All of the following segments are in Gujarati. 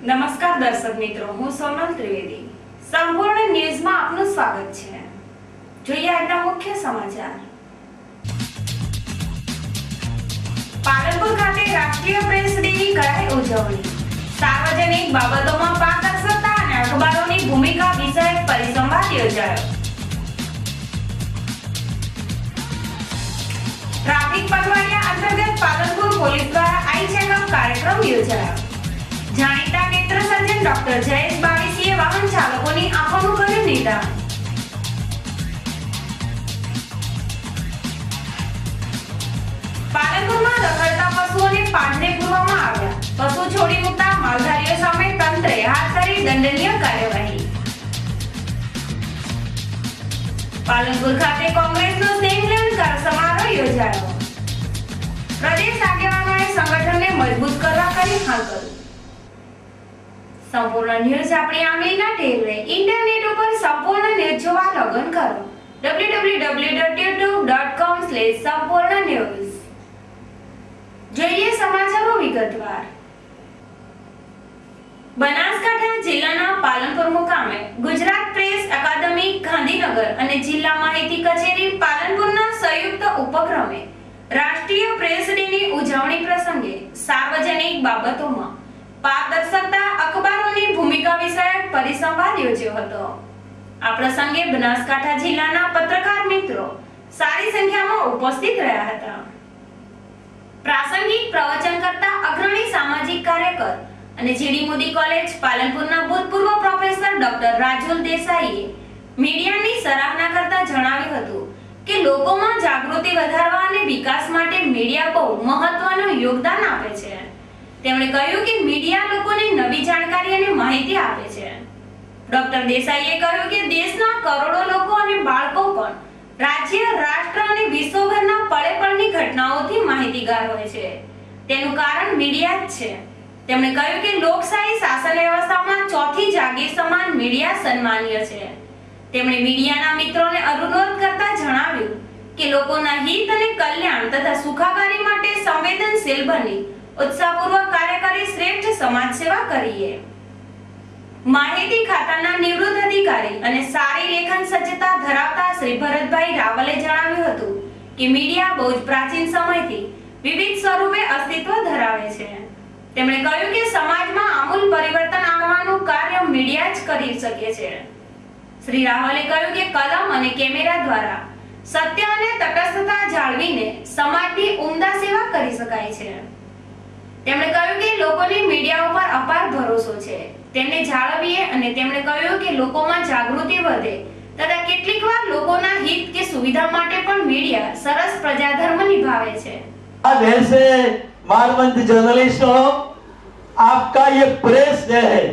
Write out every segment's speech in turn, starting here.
નમસ્કાર દર્શક મિત્રો, હું સોનલ ત્રિવેદી. સંપૂર્ણ ન્યૂઝમાં આપનું સ્વાગત છે. જોઈએ આજના મુખ્ય સમાચાર. પાલનપુર ખાતે રાષ્ટ્રીય પ્રેસ ડેની કરાઈ ઉજવણી. સાર્વજનિક બાબતોમાં પારદર્શકતા અને અખબારોની ભૂમિકા વિષયક પરિસંવાદ યોજાયો. ટ્રાફિક પખવાડિયા અંતર્ગત પાલનપુર પોલીસ દ્વારા આઈ ચેકઅપ કાર્યક્રમ યોજાયો. જાણીતા નેત્ર સર્જન ડોક્ટર જયેશ બાવીસીએ વાહન ચાલકોની આંખોનું કર્યું નિદાન. પાલનપુરમાં રખડતા પશુઓને પાંજરે પૂરવામાં આવ્યા. પશુ છોડી મૂકતા માલધારીઓ સામે તંત્રે હાથ ધરી દંડનીય કાર્યવાહી. પાલનપુર ખાતે કોંગ્રેસનો સ્નેહમિલન સમારોહ યોજાયો. પ્રદેશ આગેવાનોએ સંગઠનને મજબૂત કરવા કરી હાકલ. સંપૂર્ણ ન્યૂઝ આપણી આંગળીના ટેરવે. ઇન્ટરનેટ ઉપર સંપૂર્ણ ન્યૂઝ જોવા લોગિન કરો www.youtube.com/sampoornanews. જોઈએ સમાચારો વિગતવાર. બનાસકાંઠા જિલ્લાના પાલનપુર મુકામે ગુજરાત પ્રેસ અકાદમી ગાંધીનગર અને જિલ્લા માહિતી કચેરી પાલનપુરના સંયુક્ત ઉપક્રમે રાષ્ટ્રીય પ્રેસ ડેની ઉજવણી પ્રસંગે સાર્વજનિક બાબતોમાં પારદર્શકતા અખબારોની ભૂમિકા વિષયક પરિસંવાદ યોજ્યો હતો. આ પ્રસંગે બનાસકાંઠા જિલ્લાના પત્રકાર મિત્રો સારી સંખ્યામાં ઉપસ્થિત રહ્યા હતા. પ્રાસંગિક પ્રવચન કરતા અગ્રણી સામાજિક કાર્યકર અને જીડી મોદી કોલેજ પાલનપુરના ભૂતપૂર્વ પ્રોફેસર ડોક્ટર રાજુલ દેસાઈએ મીડિયાની સરાહના કરતા જણાવ્યું હતું કે લોકોમાં જાગૃતિ વધારવા અને વિકાસ માટે મીડિયા બહુ મહત્વનું યોગદાન આપે છે. તેમણે કહ્યું કે મીડિયા લોકોને નવી જાણકારી અને માહિતી આપે છે. ડોક્ટર દેસાઈએ કહ્યું કે દેશના કરોડો લોકો અને બાળકો પણ રાજ્ય, રાષ્ટ્ર અને વિશ્વભરના પળે-પળની ઘટનાઓથી માહિતીગાર હોય છે. તેનું કારણ મીડિયા જ છે. તેમણે કહ્યું કે લોકશાહી શાસન વ્યવસ્થામાં ચોથી જાગીર સમાન મીડિયા સન્માનીય છે. તેમણે મીડિયાના મિત્રોને અનુરોધ કરતા જણાવ્યું કે લોકોના હિત અને કલ્યાણ તથા સુખાકારી માટે સંવેદનશીલ બની ઉત્સાહપૂર્વક કાર્ય કરી શ્રેષ્ઠ સમાજ સેવા કરીએ. માહિતી ખાતાના નિવૃત્ત અધિકારી અને સારી લેખન સજ્જતા ધરાવતા શ્રી ભરતભાઈ રાવલે જણાવ્યું હતું કે મીડિયા બહુ જ પ્રાચીન સમયથી વિવિધ સ્વરૂપે અસ્તિત્વ ધરાવે છે. તેમણે કહ્યું કે સમાજમાં આમૂલ પરિવર્તન આવવાનું કાર્ય મીડિયા જ કરી શકે છે. શ્રી રાવલે કહ્યું કે કલમ અને કેમેરા દ્વારા સત્ય અને તટસ્થતા જાળવીને સમાજની ઉમદા સેવા કરી શકાય છે. તેમણે કહ્યું કે લોકોને મીડિયા ઉપર અપાર ભરોસો છે, તેને જાળવીએ અને તેમણે કહ્યું કે લોકોમાં જાગૃતિ વધે તથા કેટલીકવાર લોકોના હિત કે સુવિધા માટે પણ મીડિયા સરસ પ્રજાધર્મ નિભાવે છે. ऐसे मानवंत जर्नलिस्ट हो, आपका ये प्रेस डे है.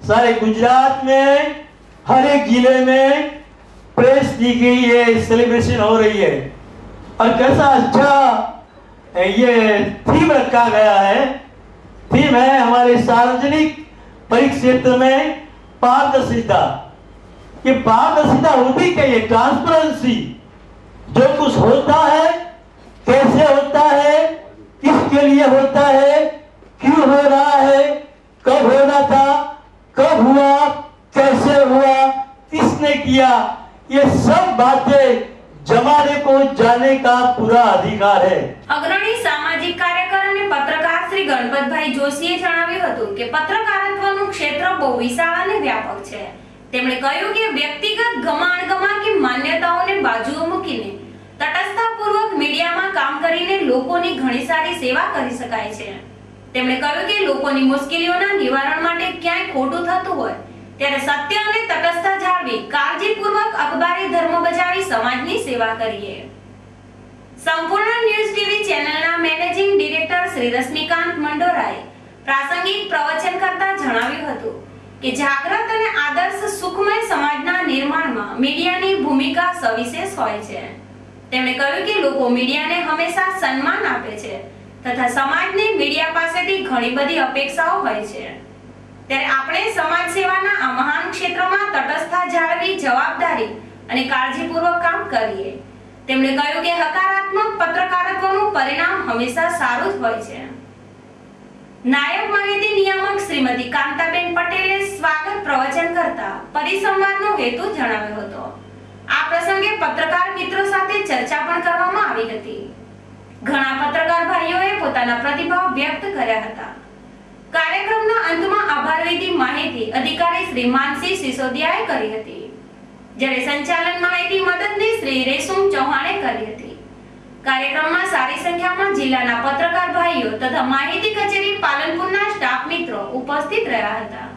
सारे गुजरात में हर एक जिले में प्रेस डी की ये सेलिब्रेशन हो रही है और कैसा अच्छा ये थीम रखा गया है. थीम है हमारे सार्वजनिक परिक्षेत्र में पारदर्शिता. ये पारदर्शिता होती क्या? ये ट्रांसपेरेंसी. जो कुछ होता है कैसे होता है, किसके लिए होता है, क्यों हो रहा है, कब होना था, कब हुआ, कैसे हुआ, किसने किया, ये सब बातें जमाने को जानने का पूरा अधिकार है. અગ્રણી સામાજિક કાર્યકર અને પત્રકાર શ્રી ગણપતભાઈ જોશીએ જણાવ્યું હતું કે પત્રકારત્વનું ક્ષેત્ર બહુ વિશાળ અને વ્યાપક છે. તેમણે કહ્યું કે વ્યક્તિગત ગમાણ કે માન્યતાઓને બાજુએ મૂકીને તટસ્થતાપૂર્વક મીડિયામાં કામ કરીને લોકોની ઘણી સારી સેવા કરી શકાય છે. તેમણે કહ્યું કે લોકોની મુશ્કેલીઓના નિવારણ માટે ક્યાંય ખોટું થતું હોય ત્યારે સત્ય અને તટસ્થતા જાળવી કાળજીપૂર્વક અખબારી ધર્મ બજાવી સમાજની સેવા કરીએ. સંપૂર્ણ ન્યૂઝ ટીવી ચેનલના મેનેજિંગ ડિરેક્ટર શ્રી રશ્મિકાંત મંડોરાએ પ્રાસંગિક પ્રવચન કરતા જણાવ્યું હતું કે જાગૃત અને આદર્શ સુખમય સમાજના નિર્માણમાં મીડિયાની ભૂમિકા સવિશેષ હોય છે. તેમણે કહ્યું કે લોકો મીડિયાને હંમેશા સન્માન આપે છે તથા સમાજની મીડિયા પાસેથી ઘણી બધી અપેક્ષાઓ હોય છે. ત્યારે આપણે સમાજ સેવાના આ મહાન ક્ષેત્રમાં તટસ્થતા જાળવી જવાબદારી અને કાળજીપૂર્વક કામ કરીએ. તેમણે કહ્યું કે હકારાત્મક પત્રકારત્વનું પરિણામ હંમેશા સારું જ હોય છે. નાયબ માહિતી નિયામક શ્રીમતી કાંતાબેન મોદી સંવાદનો હેતુ જણાવ્યો હતો। આ પ્રસંગે પત્રકાર મિત્રો સાથે ચર્ચા પણ કરવામાં આવી હતી। ઘણા પત્રકાર ભાઈઓએ પોતાના પ્રતિભાવ વ્યક્ત કર્યા હતા। કાર્યક્રમના અંતમાં આભાર વિધિ માહિતી અધિકારી શ્રી માનસી સિસોદિયાએ કરી હતી, જ્યારે સંચાલન માહિતી મદદની શ્રી રેશમ ચૌહાણે કરી હતી। કાર્યક્રમમાં સારી સંખ્યામાં જિલ્લાના પત્રકાર ભાઈઓ તથા માહિતી કચેરી પાલનપુરના સ્ટાફ મિત્રો ઉપસ્થિત રહ્યા હતા।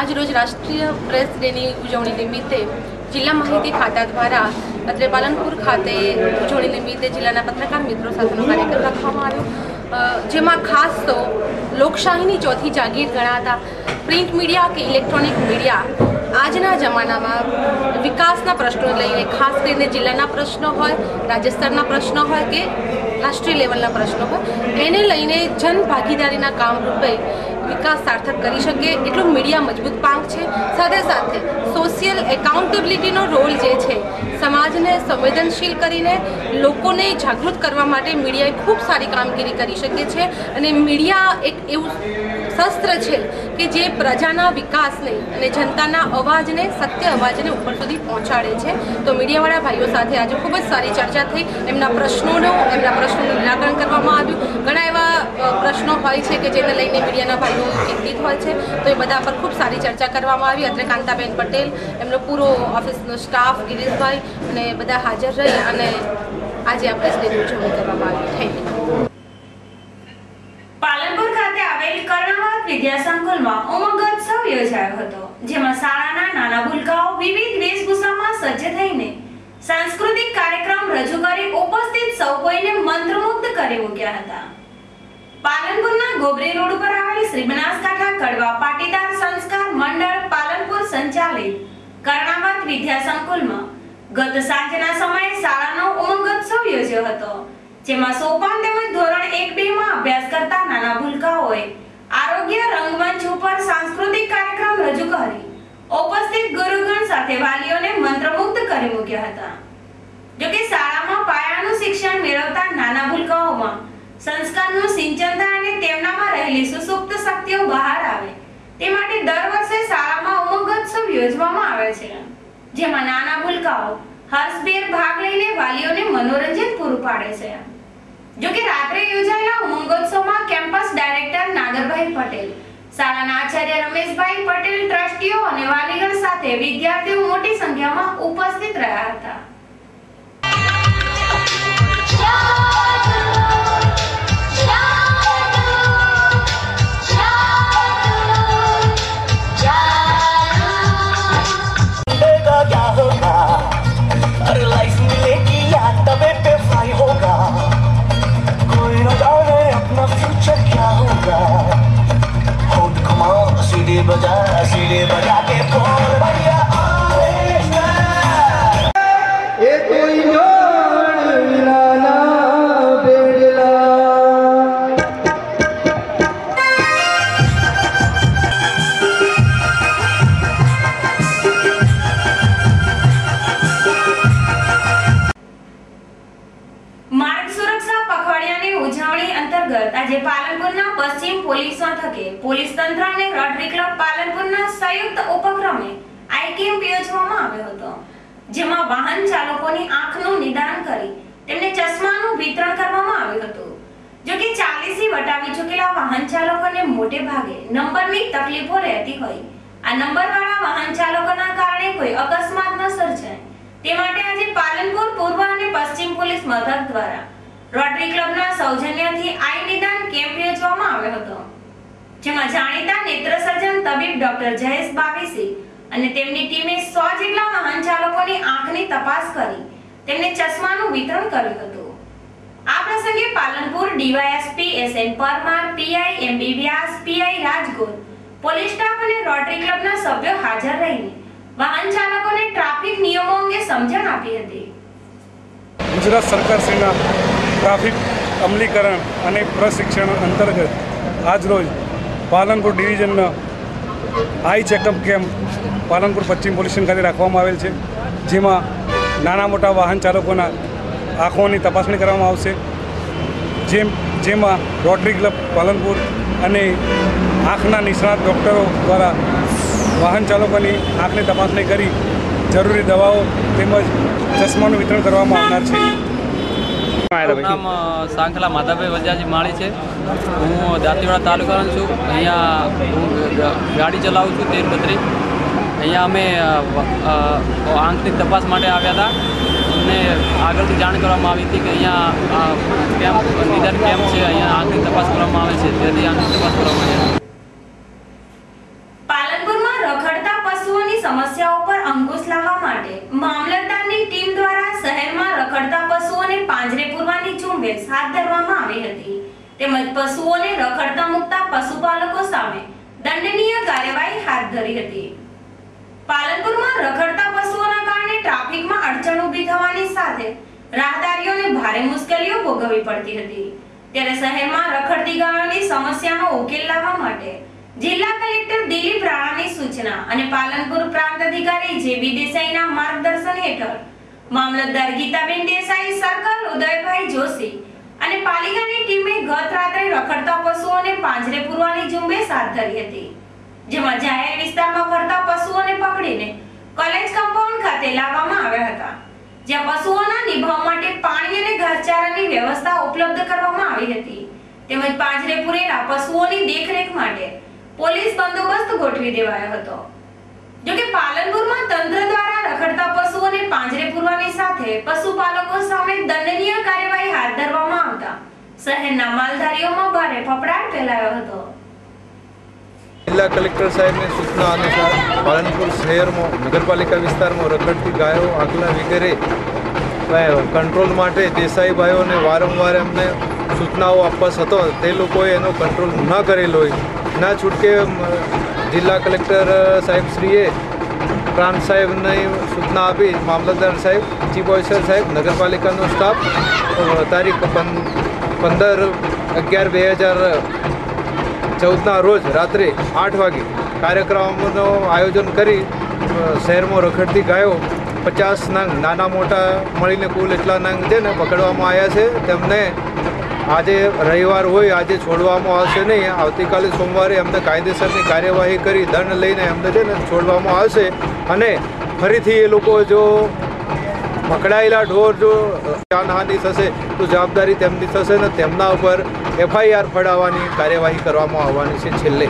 આજ રોજ રાષ્ટ્રીય પ્રેસ ડેની ઉજવણી નિમિત્તે જિલ્લા માહિતી ખાતા દ્વારા અત્રે પાલનપુર ખાતે ઉજવણી નિમિત્તે જિલ્લાના પત્રકાર મિત્રો સાથેનો કાર્યક્રમ રાખવામાં આવ્યો, જેમાં ખાસ તો લોકશાહીની ચોથી જાગીર ગણાતા પ્રિન્ટ મીડિયા કે ઇલેક્ટ્રોનિક મીડિયા આજના જમાનામાં વિકાસના પ્રશ્નો લઈને, ખાસ કરીને જિલ્લાના પ્રશ્નો હોય, રાજ્ય સ્તરના પ્રશ્નો હોય કે રાષ્ટ્રીય લેવલના પ્રશ્નો હોય, એને લઈને જન ભાગીદારીના કામ રૂપે વિકાસ સાર્થક કરી શકે એટલું મીડિયા મજબૂત પાંખ છે। સાથે સાથે સોશિયલ એકાઉન્ટેબિલિટીનો રોલ જે છે, સમાજને સંવેદનશીલ કરીને લોકોને જાગૃત કરવા માટે મીડિયાએ ખૂબ સારી કામગીરી કરી શકે છે। અને મીડિયા એક એવું શસ્ત્ર છે કે જે પ્રજાના વિકાસને અને જનતાના અવાજને, સત્ય અવાજને ઉપર સુધી પહોંચાડે છે। તો મીડિયાવાળા ભાઈઓ સાથે આજે ખૂબ જ સારી ચર્ચા થઈ। એમના પ્રશ્નોનું નિરાકરણ કરવામાં આવ્યું। ઘણા એવા પ્રશ્નો હોય છે કે જેને લઈને મીડિયાના ભાઈઓ ચિંતિત હોય છે, તો એ બધા પર ખૂબ સારી ચર્ચા કરવામાં આવી। અત્રે કાંતાબેન પટેલ, એમનો પૂરો ઓફિસનો સ્ટાફ, ગિરીશભાઈ અને બધા હાજર રહી અને આજે આ પ્રેસ ડેની ઉજવણી કરવામાં આવી। Thank you. પાલનપુર ખાતે આવેલ કર્ણાવત વિદ્યા સંકુલમાં ઉમંગોત્સવ યોજાયો હતો, જેમાં શાળાના નાના ભૂલકાઓ વિવિધ વેશભૂષામાં સજ્જ થઈને સાંસ્કૃતિક કાર્યક્રમ રજૂ કરી ઉપસ્થિત સૌ કોઈને મંત્રમુગ્ધ કરી મૂક્યા હતા। પાલનપુરના ગોબરી રોડ પર આવેલ શ્રી બનાસકાંઠા કડવા પાટીદાર સંસ્કાર મંડળ પાલનપુર સંચાલિત કર્ણાવત વિદ્યા સંકુલમાં ગત સાંજના સમયે શાળાનો ઉમંગોત્સવ યોજ્યો હતો, જેમાં સોપાન તેમજ ધોરણ 1-2 માં અભ્યાસ કરતા નાના ભૂલકાઓએ આરોગ્ય રંગમંચ ઉપર સાંસ્કૃતિક કાર્યક્રમ રજૂ કરી ઉપસ્થિત ગુરુગણ સાથે વાલીઓને મંત્રમુગ્ધ કરી મૂક્યા હતા। જોકે શાળામાં પાયાનું શિક્ષણ મેળવતા નાના ભૂલકાઓમાં સંસ્કારનું સિંચન થાય અને તેમનામાં રહેલી સુસુપ્ત શક્તિઓ બહાર આવે તે માટે દર વર્ષે શાળામાં ઉમંગોત્સવ યોજવામાં આવે છે, જેમાં નાના ભૂલકાઓ હર્ષભેર ભાગ લઈને વાલીઓને મનોરંજન પૂરું પાડે છે। જોકે રાત્રે યોજાયેલા ઉમંગોત્સવમાં કેમ્પસ ડાયરેક્ટર નાગરભાઈ પટેલ, શાળાના આચાર્ય રમેશભાઈ પટેલ, ટ્રસ્ટીઓ અને વાલીગણ સાથે વિદ્યાર્થીઓ મોટી સંખ્યામાં ઉપસ્થિત રહ્યા હતા। सीढ़ी बजा के बोल भैया ये कोई जोड़ मिलाना बेड़ला। માર્ગ સુરક્ષા પખવાડિયાની ઉજવણી અંતર્ગત આજે પાલનપુરના પશ્ચિમ પોલીસ મથકે પોલીસ તંત્ર અને રોટરી ક્લબ પાલનપુરના સંયુક્ત ઉપક્રમે આઈ કેમ્પ યોજવામાં આવ્યો હતો, જેમાં વાહન ચાલકોની આંખનું નિદાન કરી તેમને ચશ્માનું વિતરણ કરવામાં આવ્યું હતું। જો કે 40 થી વટાવી ચૂકેલા વાહન ચાલકોને મોટે ભાગે નંબરની તકલીફો રહેતી હોય, આ નંબરવાળા વાહન ચાલકોના કારણે કોઈ અકસ્માત ન સર્જાય તે માટે આજે પાલનપુર પૂર્વ અને પશ્ચિમ પોલીસ મથક દ્વારા રોટરી ક્લબના સૌજન્યથી આઈ નિદાન કેમ્પ યોજવામાં આવ્યો હતો, જેમાં જાણીતા નેત્ર સર્જન તબીબ ડોક્ટર જયેશ બાવીસી અને તેમની ટીમે 100 જેટલા વાહન ચાલકોની આંખની તપાસ કરી તેમને ચશ્માનું વિતરણ કર્યું હતું। આ પ્રસંગે Palanpur DYSP SN Parmar, PI MB Vyas, PI Rajgor, police staff અને રોટરી ક્લબના સભ્યો હાજર રહીને વાહન ચાલકોને ટ્રાફિક નિયમો અંગે સમજણ આપી હતી। ગુજરાત સરકારશ્રીના ટ્રાફિક અમલીકરણ અને પ્રશિક્ષણ અંતર્ગત આજરોજ પાલનપુર ડિવિઝનનો આઈ ચેકઅપ કેમ્પ પાલનપુર પશ્ચિમ પોલીસ સ્ટેશન ખાતે રાખવામાં આવેલ છે, જેમાં નાના મોટા વાહન ચાલકોના આંખોની તપાસણી કરવામાં આવશે, જેમાં રોટરી ક્લબ પાલનપુર અને આંખના નિષ્ણાત ડૉક્ટરો દ્વારા વાહન ચાલકોની આંખની તપાસણી કરી જરૂરી દવાઓ તેમજ ચશ્માનું વિતરણ કરવામાં આવનાર છે. મારું નામ સાંખલા માધાભાઈ વજાજી માળી છે. હું દાંતીવાડા તાલુકાનો છું. અહીંયા હું ગાડી ચલાવું છું 1332. અહીંયા અમે આંખની તપાસ માટે આવ્યા હતા. અમને આગળથી જાણ કરવામાં આવી હતી કે અહીંયા કેમ્પ નિદાન કેમ્પ છે, અહીંયા આંખની તપાસ કરવામાં આવે છે, તેથી આંખની તપાસ કરવામાં આવે છે. પાલનપુરમાં રખડતા પશુઓની સમસ્યાઓ પર અંકુશ લાવવા માટે મામલતદારની ટીમ દ્વારા શહેરમાં રખડતા પશુઓને પાંજરે પૂરવાની ઝુંબેશ હાથ ધરવામાં આવી હતી. તેમજ પશુઓને રખડતા મુકતા પશુપાલકો સામે દંડનીય કાર્યવાહી હાથ ધરી હતી. પાલનપુરમાં રખડતા પશુઓના કારણે ટ્રાફિકમાં અડચણ ઊભી થવાની સાથે રાહદારીઓને ભારે મુશ્કેલીઓ ભોગવવી પડતી હતી. ત્યારે શહેરમાં રખડતી ગાયોની સમસ્યાનો ઉકેલ લાવવા માટે જિલ્લા કલેક્ટર દિલીપ રાણાની સૂચના અને પાલનપુર પ્રાંત અધિકારી જેબી દેસાઈના માર્ગદર્શન હેઠળ મામલતદાર ગીતાબેન દેસાઈ, સર્કલ ઉદયભાઈ જોશી અને પાલિકાની ટીમે ગત રાત્રે રખડતા પશુઓને પાંજરે પૂરવાની ઝુંબેશ હાથ ધરી હતી. જેમાં જાહેર વિસ્તારમાં ફરતા પશુઓને પકડીને કોલેજ કમ્પાઉન્ડ ખાતે લાવવામાં આવ્યા હતા, જ્યાં પશુઓના નિભાવ માટે પાણી અને ઘાસચારાની વ્યવસ્થા ઉપલબ્ધ કરવામાં આવી હતી. તેમજ પાંજરે પૂરેલા પશુઓની દેખરેખ માટે પોલીસ બંદોબસ્ત ગોઠવી દેવાયો હતો. જોકે પાલનપુરમાં તંત્ર દ્વારા રખડતા પશુઓને પાંજરે પૂરવાની સાથે પશુપાલકો સામે દંડનીય કાર્યવાહી હાથ ધરવામાં આવતા શહેરના માલધારીઓમાં ભારે ફફડાટ ફેલાયો હતો. જિલ્લા કલેક્ટર સાહેબની સૂચના અનુસાર પાલનપુર શહેરમાં નગરપાલિકા વિસ્તારમાં રખડતી ગાયો, આગલા વગેરે કંટ્રોલ માટે દેસાઈભાઈઓને વારંવાર એમને સૂચનાઓ આપવા છતાં તે લોકોએ એનો કંટ્રોલ ન કરેલો હોય. ના છૂટકે જિલ્લા કલેક્ટર સાહેબશ્રીએ પ્રાંત સાહેબની સૂચના આપી, મામલતદાર સાહેબ, ચીફ ઓફિસર સાહેબ, નગરપાલિકાનો સ્ટાફ તારીખ 15/11/2014ના રોજ રાત્રે 8 વાગે કાર્યક્રમોનું આયોજન કરી શહેરમાં રખડતી ગાયો 50 નંગ નાના મોટા મળીને કુલ એટલા નંગ છે ને પકડવામાં આવ્યા છે. તેમને આજે રવિવાર હોય, આજે છોડવામાં આવશે નહીં. આવતીકાલે સોમવારે એમને કાયદેસરની કાર્યવાહી કરી દંડ લઈને એમને છે ને છોડવામાં આવશે. અને ફરીથી એ લોકો જો પકડાયેલા ઢોર જો જાનહાનિ થશે તો જવાબદારી તેમની થશે ને તેમના ઉપર FIR ફડાવવાની કાર્યવાહી કરવામાં આવવાની છે. છેલ્લે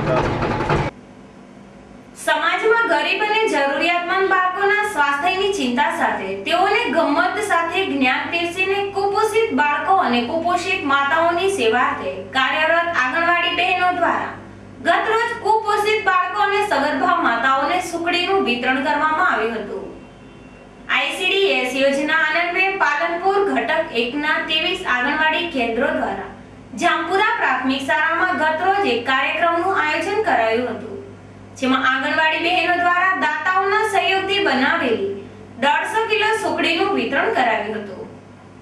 સમાજમાં ગરીબ અને જરૂરિયાતમંદ બાળકોના સ્વાસ્થ્યની ચિંતા સાથે તેઓને ગમ્મત સાથે જ્ઞાન પીરસીને કુપોષિત બાળકો અને કુપોષિત માતાઓની સેવાર્થે કાર્યરત આંગણવાડી બહેનો દ્વારા ગતરોજ કુપોષિત બાળકો અને સગર્ભા માતાઓને સુખડીનું વિતરણ કરવામાં આવ્યું હતું. ICDS યોજના અન્વયે પાલનપુર ઘટક 1ના 23 આંગણવાડી કેન્દ્રો દ્વારા જામપુરા પ્રાથમિક શાળામાં ગતરોજ એક કાર્યક્રમનું આયોજન કરાયું હતું, જેમાં આંગણવાડી બહેનો દ્વારા દાતાઓના સહયોગથી બનાવેલી 150 કિલો સુખડીનું વિતરણ કરાવ્યું હતું.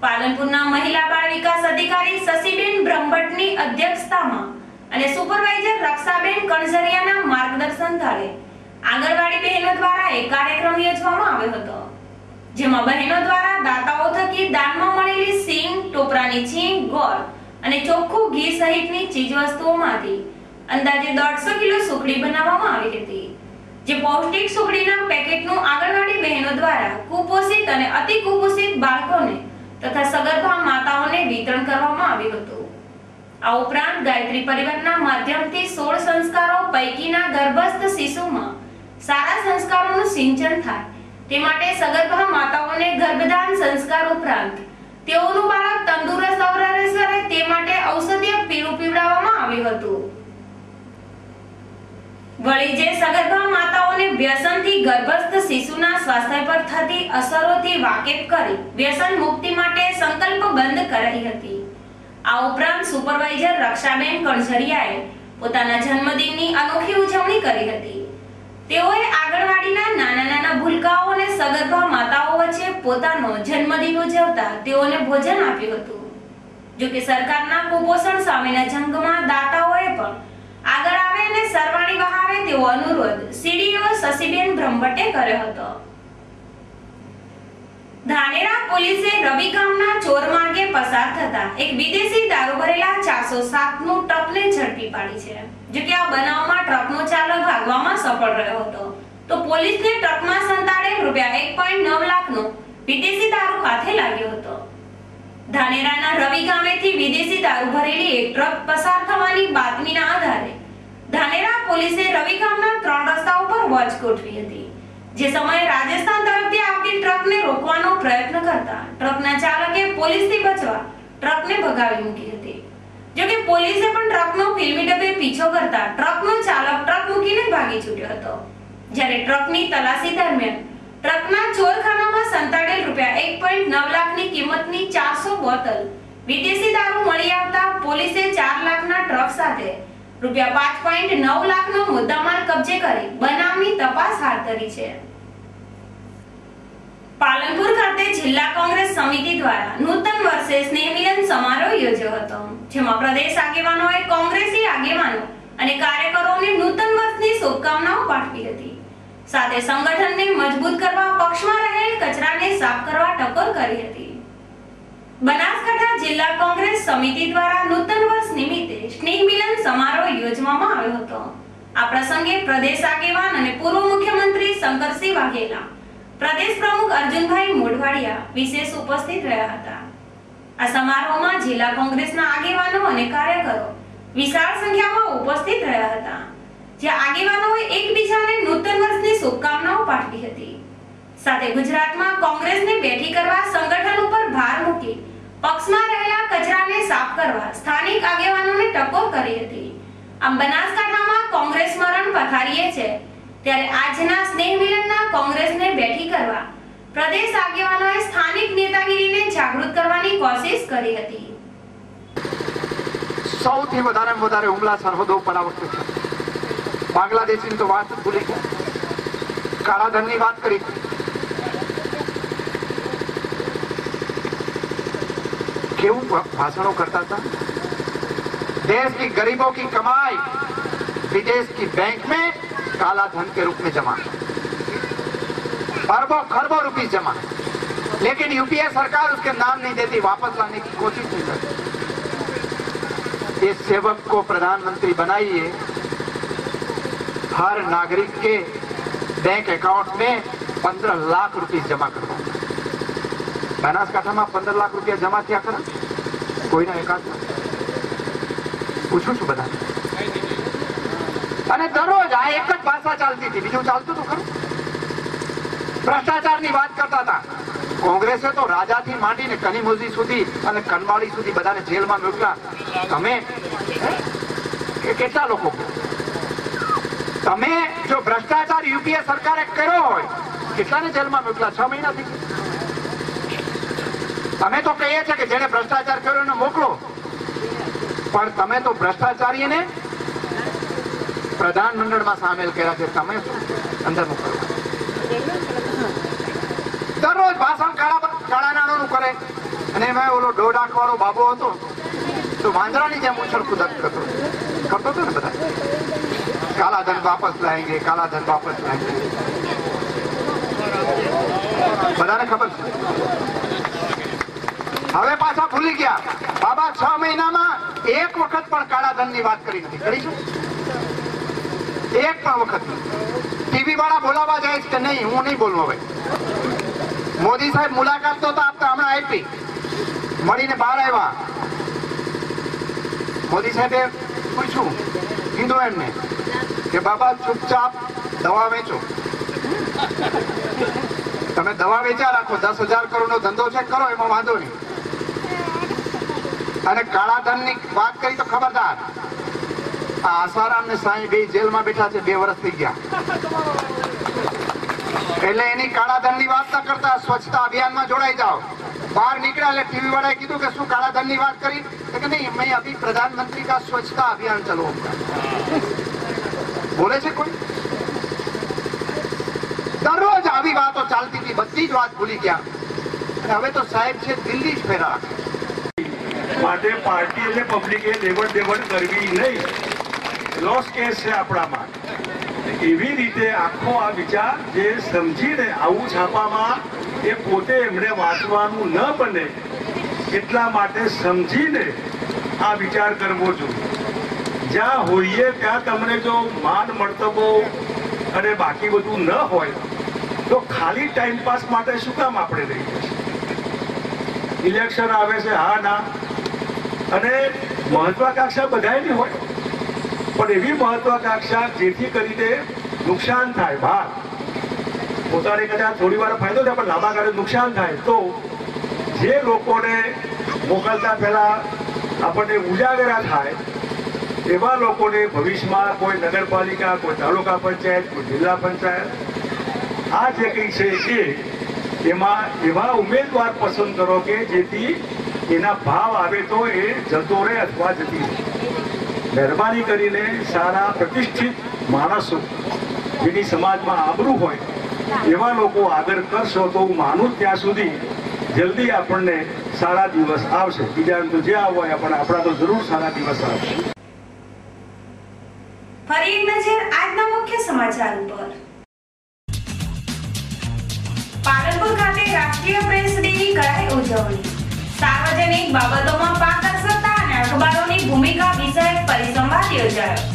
પાલનપુરના મહિલા બાળ વિકાસ અધિકારી શશીબેન બ્રહ્મભટ્ટની અધ્યક્ષતામાં અને સુપરવાઇઝર રક્ષાબેન કણઝરિયાના માર્ગદર્શન તળે આંગણવાડી બહેનો દ્વારા એક કાર્યક્રમ યોજવામાં આવ્યો હતો, જેમાં બહેનો દ્વારા દાતાઓ થકી દાનમાં મળેલી સિંગ, ટોપરાની છીંક, ગોળ અને ચોખ્ખું ઘી સહિતની ચીજવસ્તુઓમાંથી અંદાજે 150 કિલો સુખડી બનાવવામાં આવી હતી. જે પૌષ્ટિક સુખડીના પેકેટનું આંગણવાડી બહેનો દ્વારા કુપોષિત અને અતિ કુપોષિત બાળકોને તથા સગર્ભા માતાઓને વિતરણ કરવામાં આવ્યું હતું. આ ઉપરાંત ગાયત્રી પરિવારના માધ્યમથી 16 સંસ્કારો પૈકીના ગર્ભસ્થ શિશુમાં સારા સંસ્કારોનું સિંચન થાય તે માટે સગર્ભા માતાઓને ગર્ભદાન સંસ્કાર ઉપરાંત તેઓનું બાળક તંદુરસ્ત અવરસ રહે તે માટે ઔષધીય પીણું પીવડાવવામાં આવ્યું હતું. વળી જે સગર્ભા માતાઓને વ્યસનથી ગર્ભસ્થ શિશુના સ્વાસ્થ્ય પર થતી અસરોથી વાકેફ કરી વ્યસન મુક્તિ માટે સંકલ્પબદ્ધ કરાઈ હતી. આ ઉપરાંત સુપરવાઇઝર રક્ષાબેન કણઝરિયાએ પોતાના જન્મદિનની અનોખી ઉજવણી કરી હતી. તેઓએ આંગણવાડીના નાના નાના ભૂલકાઓ અને સગર્ભા માતાઓ વચ્ચે પોતાનો જન્મદિન ઉજવતા તેઓને ભોજન આપ્યું હતું. જો કે સરકારના કુપોષણ સામેના જંગમાં દાતાઓએ પણ આગળ આવે અને સરવાણી વહાવે તેવો અનુરોધ CDO શશીબેન બ્રહ્મભટ્ટે કર્યો હતો. ધાનેરા પોલીસે રવિ ગામના ચોર માર્ગે પસાર થતા એક વિદેશી દારૂ ભરેલા 407 નું ટ્રકને ઝડપી પાડી છે. જો કે આ બનાવમાં ટ્રકનો વાહનનો ચાલક ભાગવામાં સફળ રહ્યો હતો તો પોલીસને ટ્રકમાં સંતાડેલ ₹1.9 લાખનો વિદેશી દારૂ હાથે લાગ્યો હતો। ધાનેરાના રવિ ગામેથી વિદેશી દારૂ ભરેલી એક ટ્રક પસાર થવાની બાતમીના આધારે ધાનેરા પોલીસે રવિ ગામના 3 રસ્તાઓ પર વોચ ગોઠવી હતી। જે સમયે રાજસ્થાન તરફથી આવતી ટ્રકને રોકવાનો પ્રયત્ન કરતા ટ્રકના ચાલકે પોલીસથી બચવા ટ્રકને ભગાવી મૂકી હતી। જો કે પોલીસે પણ ટ્રકનો ફિલ્મી ડબ્બે પીછો કરતા ટ્રકનો ચાલક ટ્રક મૂકીને ભાગી છૂટ્યો હતો। જ્યારે ટ્રકની તલાશી દરમિયાન ટ્રકના ચોરખાનામાં સંતાડેલ ₹1.9 લાખની કિંમતની 400 બોટલ વિદેશી દારૂ મળી આવતા પોલીસે 4 લાખના ટ્રક સાથે ₹5.9 લાખનો મુદ્દામાલ કબજે કરી બનાવની તપાસ હાથ ધરી છે। પાલનપુર ખાતે જિલ્લા કોંગ્રેસ સમિતિ દ્વારા નૂતન વર્ષે સ્નેહ મિલન સમારોહ યોજ્યો હતો, જેમાં પ્રદેશ આગેવાનોએ કોંગ્રેસી આગેવાનો અને કાર્યકરોને નૂતન વર્ષની શુભકામનાઓ પાઠવી હતી। સાથે સંગઠનને મજબૂત કરવા પક્ષમાં રહેલ કચરાને સાફ કરવા ટકોર કરી હતી। બનાસકાંઠા જિલ્લા કોંગ્રેસ સમિતિ દ્વારા નૂતન વર્ષ નિમિત્તે સ્નેહ મિલન સમારોહ યોજવામાં આવ્યો હતો। આ પ્રસંગે પ્રદેશ આગેવાન અને પૂર્વ મુખ્યમંત્રી શંકરસિંહ વાઘેલા, પ્રદેશ પ્રમુખ અર્જુનભાઈ મોઢવાડિયા વિશેષ ઉપસ્થિત રહ્યા હતા। આ સમારોહમાં જિલ્લા કોંગ્રેસના આગેવાનો અને કાર્યકરો વિશાળ સંખ્યામાં ઉપસ્થિત રહ્યા હતા, જ્યાં આગેવાનોએ એકબીજાને નૂતન વર્ષની શુભકામનાઓ પાઠવી હતી। સાથે ગુજરાતમાં કોંગ્રેસને બેઠી કરવા સંગઠન ઉપર ભાર મૂકી પક્ષમાં રહેલા કચરાને સાફ કરવા સ્થાનિક આગેવાનોને ટકોર કરી હતી। આમ બનાસકાંઠામાં કોંગ્રેસ મરણ પથારીએ છે, ત્યારે આજના સ્નેહ મિલનના કોંગ્રેસને બેઠી કરવા પ્રદેશ આગેવાનોએ સ્થાનિક નેતાગીરીને જાગૃત કરવાની કોશિશ કરી હતી। સૌથી વધારે હુમલા સરહદો પર આ વખતે છે। બાંગ્લાદેશની તો વાત ભૂલી ગયા, કાળાધનની વાત કરી, કેવું भाषणों करता था। देश की गरीबों की कमाई विदेश की बैंक में काला धन के रूप में जमा, अरबों खरबों रुपये जमा, लेकिन यूपीए सरकार उसके नाम नहीं देती, वापस लाने की कोशिश नहीं करती। इस सेवक को प्रधानमंत्री बनाइए, हर नागरिक के बैंक अकाउंट में 15 लाख रुपये जमा करवाओ। बनासकांठा में 15 लाख रुपया जमा क्या करा? कोई ना एकाद पूछू छू बता। અને દરરોજ આ એક જ ભાષા ચાલતી હતી, બીજું ચાલતું તો ખરું? ભ્રષ્ટાચારની વાત કરતા હતા। કોંગ્રેસે તો રાજાથી માંડીને કનીમોજી સુધી અને કનવાળી સુધી બધાને જેલમાં મોકલા। તમે કેટલા લોકો, તમે જો ભ્રષ્ટાચાર યુપીએ સરકારે કર્યો હોય કેટલાને જેલમાં મોકલા? 6 મહિનાથી તમે તો કહીએ છે કે જેને ભ્રષ્ટાચાર કર્યો એને મોકલો, પણ તમે તો ભ્રષ્ટાચારીને પ્રધાનમંડળમાં સામેલ કર્યા છે, તમે અંદર મોકલો। દરરોજ ભાષણ કાળા નાણું કરે, અને એમાં ઓલો 1.5 લાખ વાળો બાબો હતો તો વાંદરાની જેમ ઉછળ કૂદક કરતો હતો ને બધા, કાલા ધન વાપસ લાએંગે, કાલા ધન વાપસ લાએંગે, બધાને ખબર છે। હવે પાછા ભૂલી ગયા। બાબા 6 મહિનામાં એક વખત પણ કાળા ધનની વાત કરી નથી, કરી છે? એક પણ વખત ટીવી વાળા બોલાવવા જાય છે કે નહીં? હું નહીં બોલવા ભાઈ। મોદી સાહેબ મુલાકાત તો આપતા હમણાં આપી, મળીને બહાર આવ્યા। મોદી સાહેબે પૂછ્યું, કીધું એમને કે બાબા ચૂપચાપ દવા વેચો, તમે દવા વેચ્યા રાખો, 10,000 કરોડનો ધંધો છે, કરો, એમાં વાંધો નહીં। અને કાળા ધનની વાત કરી તો ખબરદાર, આ આસારામ ને સાંઈ બે જેલમાં બેઠા છે, 2 વર્ષ થઈ ગયા, એટલે એની કાળા ધનની વાત ન કરતા સ્વચ્છતા અભિયાનમાં જોડાઈ જાઓ। બહાર નીકળ્યા એટલે ટીવી વાળાએ કીધું કે શું કાળા ધનની વાત કરી? કે નહીં, મેં અભી प्रधानमंत्री का स्वच्छता अभियान चलवाऊंगा। बोले છે કોઈ? દરરોજ આવી વાતો ચાલતી હતી, બધી જ વાત ભૂલી ગયા, અને હવે તો સાહેબ છે દિલ્હી જ ફેરા રાખે। માટે પાર્ટી અને પબ્લિકે લેવડ દેવડ કરવી નહીં, લોસ કેસ છે આપણામાં। એવી રીતે આખો આ વિચાર જે સમજીને આવું છાપામાં એ પોતે એમણે વાંચવાનું ન બને એટલા માટે સમજીને આ વિચાર કરવો જોઈએ। જ્યાં હોઈએ ત્યાં તમને જો માન મર્તબો અને બાકી બધું ન હોય તો ખાલી ટાઈમ પાસ માટે શું કામ આપણે રહીએ છીએ? ઇલેક્શન આવે છે, હા ના, અને મહત્વાકાંક્ષા બધાયની હોય, પણ એવી મહત્વાકાંક્ષા જેથી કરીને નુકસાન થાય, બહાર પોતાને કદાચ થોડી વાર ફાયદો થાય પણ લાંબા ગાળે નુકસાન થાય, તો જે લોકોને મોકલતા પહેલા આપણને ઉજાગરા થાય એવા લોકોને ભવિષ્યમાં કોઈ નગરપાલિકા, કોઈ તાલુકા પંચાયત, કોઈ જિલ્લા પંચાયત આ જે કંઈ છે એમાં એવા ઉમેદવાર પસંદ કરો કે જેથી એના ભાવ આવે તો એ જતો રહે અથવા જતી રહે. મહેરબાની કરીને સારા પ્રતિષ્ઠિત માણસો જેની સમાજમાં આબરૂ હોય એવા લોકો આગળ કરશો તો હું માનું ત્યાં સુધી જલ્દી આપણને સારા દિવસ આવશે. બીજા તો જે આવો હોય પણ આપણા તો જરૂર સારા દિવસ આવશે. ફરી એક નજર આજના મુખ્ય સમાચાર ઉપર. પાલનપુર ખાતે રાષ્ટ્રીય પ્રેસ ડેની કરાઈ ઉજવણી. સાર્વજનિક બાબતોમાં પારદર્શકતા અને અખબારોની ભૂમિકા વિષયક પરિસંવાદ યોજાયો.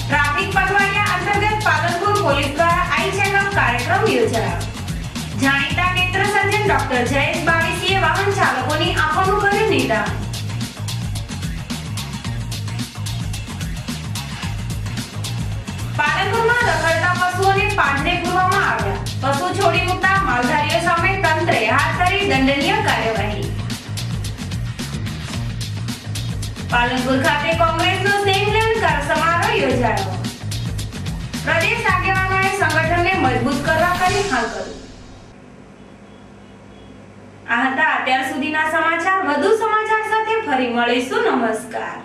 ટ્રાફિક પખવાડિયા અંતર્ગત પાલનપુર પોલીસ દ્વારા આઈ ચેકઅપ કાર્યક્રમ યોજાયો. જાણીતા નેત્ર સર્જન ડોક્ટર જયેશ બાવીસીએ વાહન ચાલકોની આંખોનું કર્યું નિદાન. પાલનપુરમાં રખડતા પશુઓને પાંજરે પૂરવામાં આવ્યા. પશુ છોડી મૂકતા માલધારીઓ સામે તંત્રે હાથ ધરી દંડનીય કાર્યવાહી. પાલનપુર ખાતે કોંગ્રેસનો સ્નેહમિલન સમારોહ યોજાયો. પ્રદેશ આગેવાનોએ સંગઠનને મજબૂત કરવા કરી હાકલ. આ હતા અત્યાર સુધીના સમાચાર. વધુ સમાચાર સાથે ફરી મળીશું. નમસ્કાર.